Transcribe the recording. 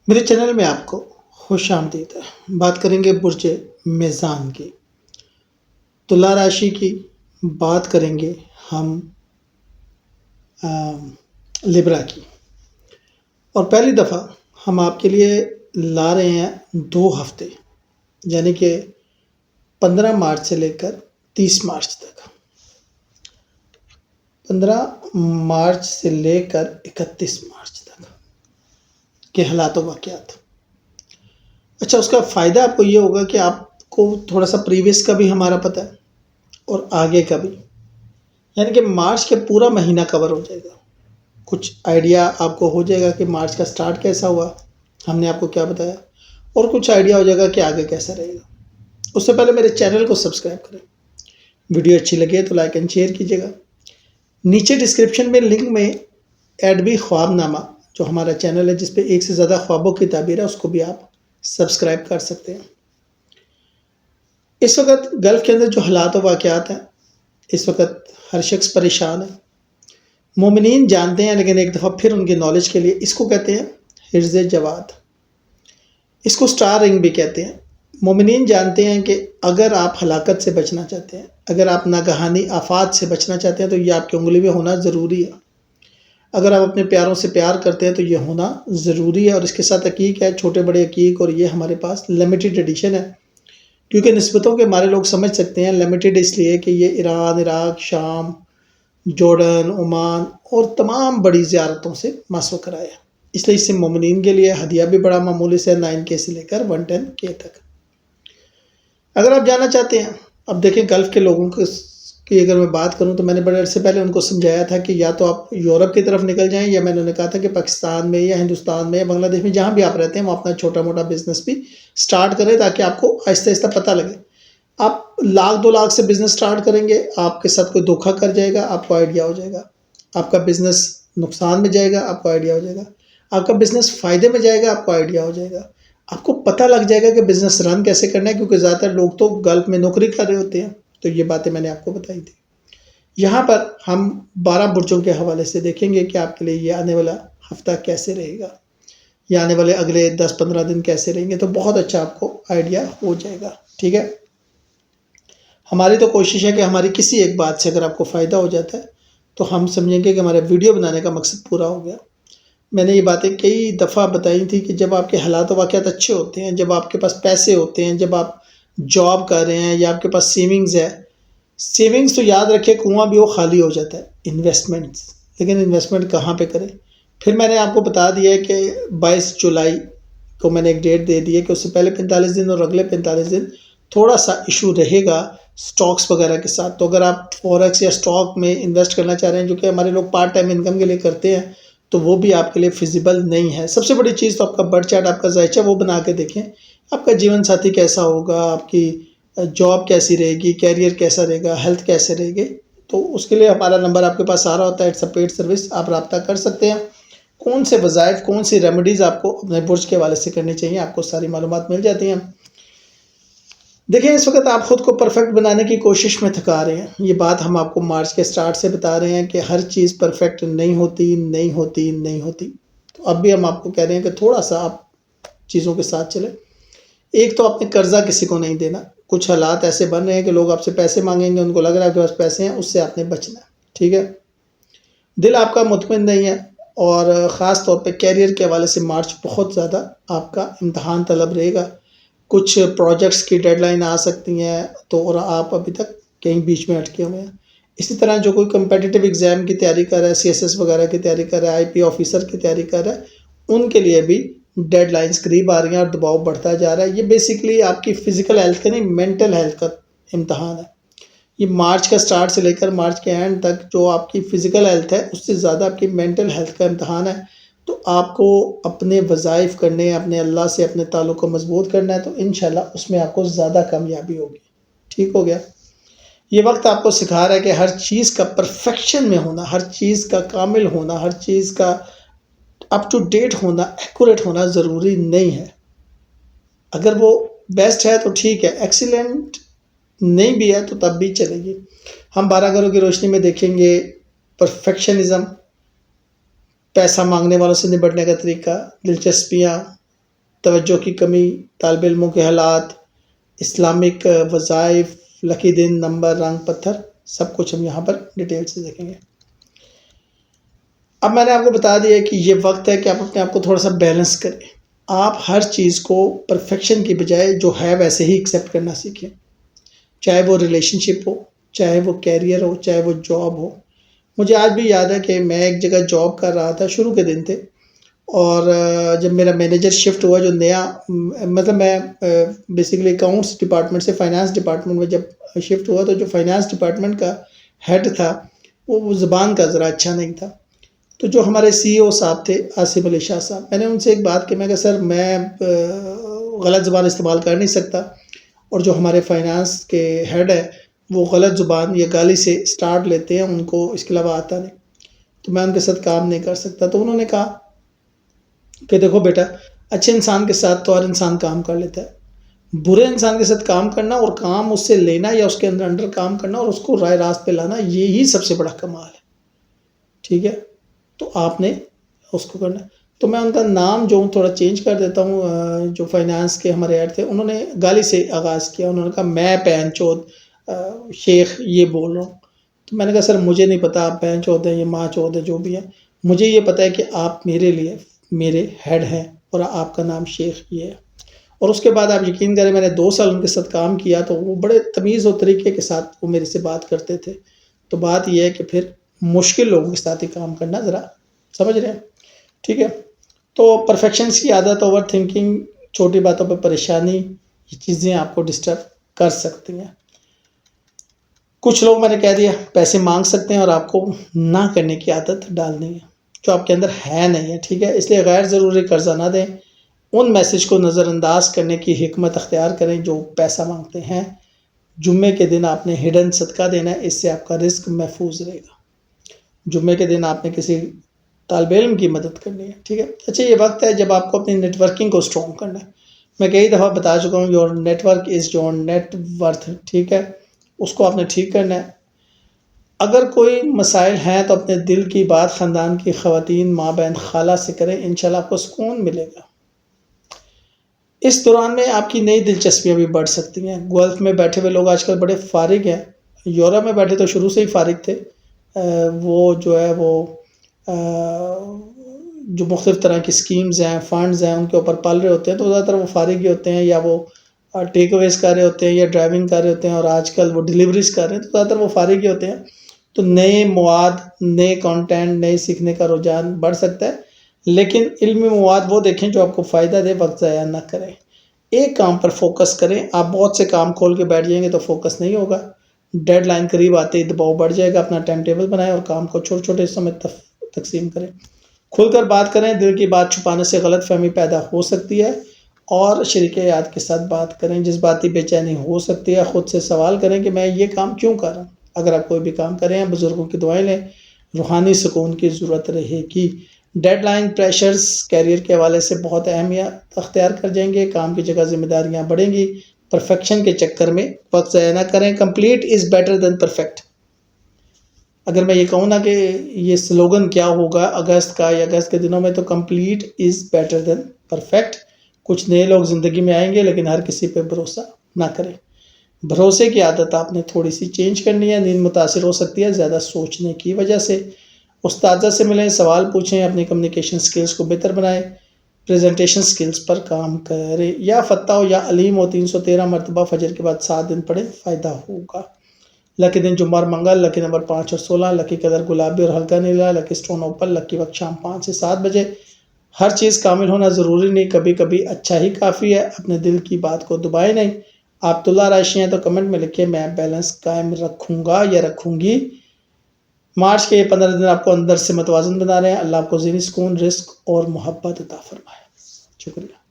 میرے چینل میں آپ کو خوش آمدید ہے۔ بات کریں گے برج میزان کی، تلا راشی کی، بات کریں گے ہم لبرا کی، اور پہلی دفعہ ہم آپ کے لیے لا رہے ہیں 2 ہفتے، یعنی کہ 15 مارچ سے لے کر 30 مارچ تک، 15 مارچ سے لے کر 31 مارچ تک کے حالات و واقعات۔ اچھا، اس کا فائدہ آپ کو یہ ہوگا کہ آپ کو تھوڑا سا پریویس کا بھی ہمارا پتہ ہے اور آگے کا بھی، یعنی کہ مارچ کے پورا مہینہ کور ہو جائے گا۔ کچھ آئیڈیا آپ کو ہو جائے گا کہ مارچ کا سٹارٹ کیسا ہوا، ہم نے آپ کو کیا بتایا، اور کچھ آئیڈیا ہو جائے گا کہ آگے کیسا رہے گا۔ اس سے پہلے میرے چینل کو سبسکرائب کریں، ویڈیو اچھی لگے تو لائک اینڈ شیئر کیجیے گا۔ نیچے ڈسکرپشن میں لنک میں ایڈبی خواب نامہ جو ہمارا چینل ہے جس پہ 1 سے زیادہ خوابوں کی تعبیر ہے، اس کو بھی آپ سبسکرائب کر سکتے ہیں۔ اس وقت گلف کے اندر جو حالات و واقعات ہیں، اس وقت ہر شخص پریشان ہے۔ مومنین جانتے ہیں، لیکن ایک دفعہ پھر ان کی نالج کے لیے اس کو کہتے ہیں حرز جواد، اس کو سٹار رنگ بھی کہتے ہیں۔ مومنین جانتے ہیں کہ اگر آپ ہلاکت سے بچنا چاہتے ہیں، اگر آپ ناگہانی آفات سے بچنا چاہتے ہیں تو یہ آپ کی انگلی میں ہونا ضروری ہے۔ اگر آپ اپنے پیاروں سے پیار کرتے ہیں تو یہ ہونا ضروری ہے، اور اس کے ساتھ عقیق ہے، چھوٹے بڑے عقیق، اور یہ ہمارے پاس لمیٹڈ ایڈیشن ہے، کیونکہ نسبتوں کے ہمارے لوگ سمجھ سکتے ہیں۔ لمیٹڈ اس لیے کہ یہ ایران، عراق، شام، جورڈن، عمان اور تمام بڑی زیارتوں سے ماسو کرایا، اس لیے اس سے مومنین کے لیے ہدیہ بھی بڑا معمولی سے 9K سے لے کر 110K تک۔ اگر آپ جانا چاہتے ہیں، اب دیکھیں گلف کے لوگوں کی اگر میں بات کروں تو میں نے بڑے عرصے پہلے ان کو سمجھایا تھا کہ یا تو آپ یورپ کی طرف نکل جائیں، یا میں نے کہا تھا کہ پاکستان میں یا ہندوستان میں یا بنگلہ دیش میں جہاں بھی آپ رہتے ہیں وہ اپنا چھوٹا موٹا بزنس بھی سٹارٹ کریں، تاکہ آپ کو آہستہ آہستہ پتہ لگے۔ آپ 1,00,000-2,00,000 سے بزنس سٹارٹ کریں گے، آپ کے ساتھ کوئی دھوکہ کر جائے گا، آپ کو آئیڈیا ہو جائے گا۔ آپ کا بزنس نقصان میں جائے گا، آپ کو آئیڈیا ہو جائے گا۔ آپ کا بزنس فائدے میں جائے گا، آپ کو آئیڈیا ہو جائے گا۔ آپ کو پتہ لگ جائے گا کہ بزنس رن کیسے کرنا ہے، کیونکہ زیادہ تر لوگ تو گلف میں نوکری کر رہے ہوتے ہیں۔ تو یہ باتیں میں نے آپ کو بتائی تھی۔ یہاں پر ہم 12 برجوں کے حوالے سے دیکھیں گے کہ آپ کے لیے یہ آنے والا ہفتہ کیسے رہے گا، یا آنے والے اگلے 10-15 دن کیسے رہیں گے، تو بہت اچھا آپ کو آئیڈیا ہو جائے گا۔ ٹھیک ہے، ہماری تو کوشش ہے کہ ہماری کسی ایک بات سے اگر آپ کو فائدہ ہو جاتا ہے تو ہم سمجھیں گے کہ ہمارے ویڈیو بنانے کا مقصد پورا ہو گیا۔ میں نے یہ باتیں کئی دفعہ بتائی تھی کہ جب آپ کے حالات و واقعات اچھے ہوتے ہیں، جب آپ کے پاس پیسے ہوتے ہیں، جب آپ جاب کر رہے ہیں یا آپ کے پاس سیونگز ہے، سیونگز تو یاد رکھے کنواں بھی وہ خالی ہو جاتا ہے، انویسٹمنٹس، لیکن انویسٹمنٹ کہاں پہ کریں؟ پھر میں نے آپ کو بتا دیا ہے کہ 22 جولائی کو میں نے ایک ڈیٹ دے دی ہے کہ اس سے پہلے 45 دن اور اگلے 45 دن تھوڑا سا ایشو رہے گا سٹاکس وغیرہ کے ساتھ۔ تو اگر آپ فوریکس یا سٹاک میں انویسٹ کرنا چاہ رہے ہیں، جو کہ ہمارے لوگ پارٹ ٹائم انکم کے لیے کرتے ہیں، تو وہ بھی آپ کے لیے فیزیبل نہیں ہے۔ سب سے بڑی چیز تو آپ کا برتھ چارٹ، آپ کا ذائچہ وہ بنا کے دیکھیں، آپ کا جیون ساتھی کیسا ہوگا، آپ کی جاب کیسی رہے گی، کیریئر کیسا رہے گا، ہیلتھ کیسے رہے گی۔ تو اس کے لیے ہمارا نمبر آپ کے پاس آ رہا ہوتا ہے، اٹس اے پیڈ سروس، آپ رابطہ کر سکتے ہیں۔ کون سے وظائف، کون سی ریمیڈیز آپ کو اپنے برج کے حوالے سے کرنی چاہیے، آپ کو ساری معلومات مل جاتی ہیں۔ دیکھیں، اس وقت آپ خود کو پرفیکٹ بنانے کی کوشش میں تھکا رہے ہیں۔ یہ بات ہم آپ کو مارچ کے سٹارٹ سے بتا رہے ہیں کہ ہر چیز پرفیکٹ نہیں ہوتی۔ تو اب بھی ہم آپ کو کہہ رہے ہیں کہ تھوڑا سا آپ چیزوں کے ساتھ چلیں۔ ایک تو آپ نے قرضہ کسی کو نہیں دینا۔ کچھ حالات ایسے بن رہے ہیں کہ لوگ آپ سے پیسے مانگیں گے، ان کو لگ رہا ہے آپ کے پاس پیسے ہیں، اس سے آپ نے بچنا ہے۔ ٹھیک ہے، دل آپ کا مطمئن نہیں ہے، اور خاص طور پہ کیریئر کے حوالے سے مارچ بہت زیادہ آپ کا امتحان طلب رہے گا۔ کچھ پروجیکٹس کی ڈیڈ لائن آ سکتی ہیں، تو اور آپ ابھی تک کہیں بیچ میں اٹکے ہوئے ہیں۔ اسی طرح جو کوئی کمپیٹیٹیو ایگزام کی تیاری کر رہا ہے، CSS وغیرہ کی تیاری کر رہا ہے، IP آفیسر کی تیاری کر رہا ہے، ان کے لیے بھی ڈیڈ لائنز قریب آ رہی ہیں اور دباؤ بڑھتا جا رہا ہے۔ یہ بیسیکلی آپ کی فزیکل ہیلتھ کا نہیں، مینٹل ہیلتھ کا امتحان ہے۔ یہ مارچ کا سٹارٹ سے لے کر مارچ کے اینڈ تک جو آپ کی فزیکل ہیلتھ ہے، اس سے زیادہ آپ کی مینٹل ہیلتھ کا امتحان ہے۔ تو آپ کو اپنے وظائف کرنے ہیں، اپنے اللہ سے اپنے تعلق کو مضبوط کرنا ہے، تو انشاءاللہ اس میں آپ کو زیادہ کامیابی ہوگی۔ ٹھیک ہو گیا؟ یہ وقت آپ کو سکھا رہا ہے کہ ہر چیز کا پرفیکشن میں ہونا، ہر چیز کا کامل ہونا، ہر چیز کا اپ ٹو ڈیٹ ہونا، ایکوریٹ ہونا ضروری نہیں ہے۔ اگر وہ بیسٹ ہے تو ٹھیک ہے، ایکسیلنٹ نہیں بھی ہے تو تب بھی چلے گی۔ ہم 12 گھروں کی روشنی میں دیکھیں گے پرفیکشنزم، پیسہ مانگنے والوں سے نبٹنے کا طریقہ، دلچسپیاں، توجہ کی کمی، طالب علموں کے حالات، اسلامک وظائف، لکی دن، نمبر، رنگ پتھر، سب کچھ ہم یہاں پر ڈیٹیل سے دیکھیں گے۔ اب میں نے آپ کو بتا دیا کہ یہ وقت ہے کہ آپ اپنے آپ کو تھوڑا سا بیلنس کریں۔ آپ ہر چیز کو پرفیکشن کی بجائے جو ہے ویسے ہی ایکسیپٹ کرنا سیکھیں، چاہے وہ ریلیشن شپ ہو، چاہے وہ کیریئر ہو، چاہے وہ جاب ہو۔ مجھے آج بھی یاد ہے کہ میں ایک جگہ جاب کر رہا تھا، شروع کے دن تھے، اور جب میرا مینیجر شفٹ ہوا، جو نیا مطلب میں بیسیکلی اکاؤنٹس ڈپارٹمنٹ سے فائنانس ڈپارٹمنٹ میں جب شفٹ ہوا، تو جو فائنانس ڈپارٹمنٹ کا ہیڈ تھا وہ زبان کا ذرا اچھا نہیں تھا۔ تو جو ہمارے سی او صاحب تھے، آصف علی شاہ صاحب، میں نے ان سے ایک بات کہ میں کہ سر میں غلط زبان استعمال کر نہیں سکتا، اور جو ہمارے فائنانس کے ہیڈ ہے وہ غلط زبان یا گالی سے سٹارٹ لیتے ہیں، ان کو اس کے علاوہ آتا نہیں، تو میں ان کے ساتھ کام نہیں کر سکتا۔ تو انہوں نے کہا کہ دیکھو بیٹا، اچھے انسان کے ساتھ تو ہر انسان کام کر لیتا ہے، برے انسان کے ساتھ کام کرنا اور کام اس سے لینا یا اس کے انڈر کام کرنا اور اس کو رائے راست پہ لانا، یہی سب سے بڑا کمال ہے، ٹھیک ہے؟ تو آپ نے اس کو کرنا۔ تو میں ان کا نام جو تھوڑا چینج کر دیتا ہوں، جو فائنانس کے ہمارے ایڈ تھے، انہوں نے گالی سے آغاز کیا، انہوں نے کہا میں پہن چود شیخ یہ بول رہا ہوں۔ تو میں نے کہا سر مجھے نہیں پتا آپ پہن چود ہیں یا ماں چود ہے، جو بھی ہے، مجھے یہ پتا ہے کہ آپ میرے لیے میرے ہیڈ ہیں اور آپ کا نام شیخ یہ ہے۔ اور اس کے بعد آپ یقین کریں، میں نے 2 سال ان کے ساتھ کام کیا، تو وہ بڑے تمیز اور طریقے کے ساتھ وہ میرے سے بات کرتے تھے۔ تو بات یہ ہے کہ پھر مشکل لوگوں کے ساتھ ہی کام کرنا، ذرا سمجھ رہے ہیں، ٹھیک ہے؟ تو پرفیکشنس کی عادت، اوور تھنکنگ، چھوٹی باتوں پہ پریشانی، یہ چیزیں آپ کو ڈسٹرب کر سکتی ہیں۔ کچھ لوگ، میں نے کہہ دیا، پیسے مانگ سکتے ہیں اور آپ کو نہ کرنے کی عادت ڈالنی ہے جو آپ کے اندر ہے نہیں ہے، ٹھیک ہے؟ اس لیے غیر ضروری قرضہ نہ دیں، ان میسج کو نظر انداز کرنے کی حکمت اختیار کریں جو پیسہ مانگتے ہیں۔ جمعے کے دن آپ نے ہڈن صدقہ دینا ہے، اس سے آپ کا رزق محفوظ رہے گا۔ جمعے کے دن آپ نے کسی طالب علم کی مدد کرنی ہے، ٹھیک ہے؟ اچھا، یہ وقت ہے جب آپ کو اپنی نیٹ ورکنگ کو اسٹرانگ کرنا ہے۔ میں کئی دفعہ بتا چکا ہوں، your network is your net worth, ٹھیک ہے؟ اس کو آپ نے ٹھیک کرنا ہے۔ اگر کوئی مسائل ہیں تو اپنے دل کی بات خاندان کی خواتین، ماں بہن، خالہ سے کریں، انشاءاللہ آپ کو سکون ملے گا۔ اس دوران میں آپ کی نئی دلچسپیاں بھی بڑھ سکتی ہیں۔ گلف میں بیٹھے ہوئے لوگ آج کل بڑے فارغ ہیں، یورپ میں بیٹھے تو شروع سے ہی فارغ تھے، وہ جو ہے وہ جو مختلف طرح کی سکیمز ہیں، فنڈز ہیں، ان کے اوپر پل رہے ہوتے ہیں، تو زیادہ تر وہ فارغ ہی ہوتے ہیں، یا وہ ٹیک اویز کر رہے ہوتے ہیں، یا ڈرائیونگ کر رہے ہوتے ہیں، اور آج کل وہ ڈیلیوریز کر رہے ہیں، تو زیادہ تر وہ فارغ ہی ہوتے ہیں۔ تو نئے مواد، نئے کانٹینٹ، نئے سیکھنے کا رجحان بڑھ سکتا ہے، لیکن علمی مواد وہ دیکھیں جو آپ کو فائدہ دے، وقت ضائع نہ کریں۔ ایک کام پر فوکس کریں، آپ بہت سے کام کھول کے بیٹھ جائیں گے تو فوکس نہیں ہوگا، ڈیڈ لائن قریب آتے ہی دباؤ بڑھ جائے گا۔ اپنا ٹائم ٹیبل بنائیں اور کام کو چھوٹے چھوٹے حصوں میں تقسیم کریں، کھل کر بات کریں، دل کی بات چھپانے سے غلط فہمی پیدا ہو سکتی ہے، اور شریک حیات کے ساتھ بات کریں، جذباتی بے چینی ہو سکتی ہے، خود سے سوال کریں کہ میں یہ کام کیوں کر رہا ہوں۔ اگر آپ کوئی بھی کام کریں، بزرگوں کی دعائیں لیں، روحانی سکون کی ضرورت رہے گی۔ ڈیڈ لائن پریشرز کیریئر کے حوالے سے بہت اہمیت اختیار کر جائیں گے، کام کی جگہ ذمہ داریاں بڑھیں گی، پرفیکشن کے چکر میں وقت ضائع نہ کریں۔ Complete is better than perfect. اگر میں یہ کہوں نا کہ یہ سلوگن کیا ہوگا اگست کا یا اگست کے دنوں میں، تو complete is better than perfect. کچھ نئے لوگ زندگی میں آئیں گے، لیکن ہر کسی پہ بھروسہ نہ کریں۔ بھروسے کی عادت آپ نے تھوڑی سی چینج کرنی ہے۔ نیند متاثر ہو سکتی ہے زیادہ سوچنے کی وجہ سے۔ استاذہ سے ملیں، سوال پوچھیں، اپنی کمیونیکیشن سکلز کو بہتر بنائیں، پریزنٹیشن سکلز پر کام کریں۔ یا فتح ہو یا علیم ہو، 313 مرتبہ فجر کے بعد 7 دن پڑھیں، فائدہ ہوگا۔ لکی دن جمعہ اور منگل، لکی نمبر 5 اور 16، لکی کلر گلابی اور ہلکا نیلا، لکی سٹون اوپل، لکی وقت شام 5 سے 7 بجے۔ ہر چیز کامل ہونا ضروری نہیں، کبھی کبھی اچھا ہی کافی ہے۔ اپنے دل کی بات کو دبائے نہیں۔ آپ طلع راشی ہیں تو کمنٹ میں لکھیں میں بیلنس قائم رکھوں گا یا رکھوں گی۔ مارچ کے یہ 15 دن آپ کو اندر سے متوازن بنا رہے ہیں۔ اللہ آپ کو ذہنی سکون، رزق اور محبت عطا فرمائے۔ شکریہ۔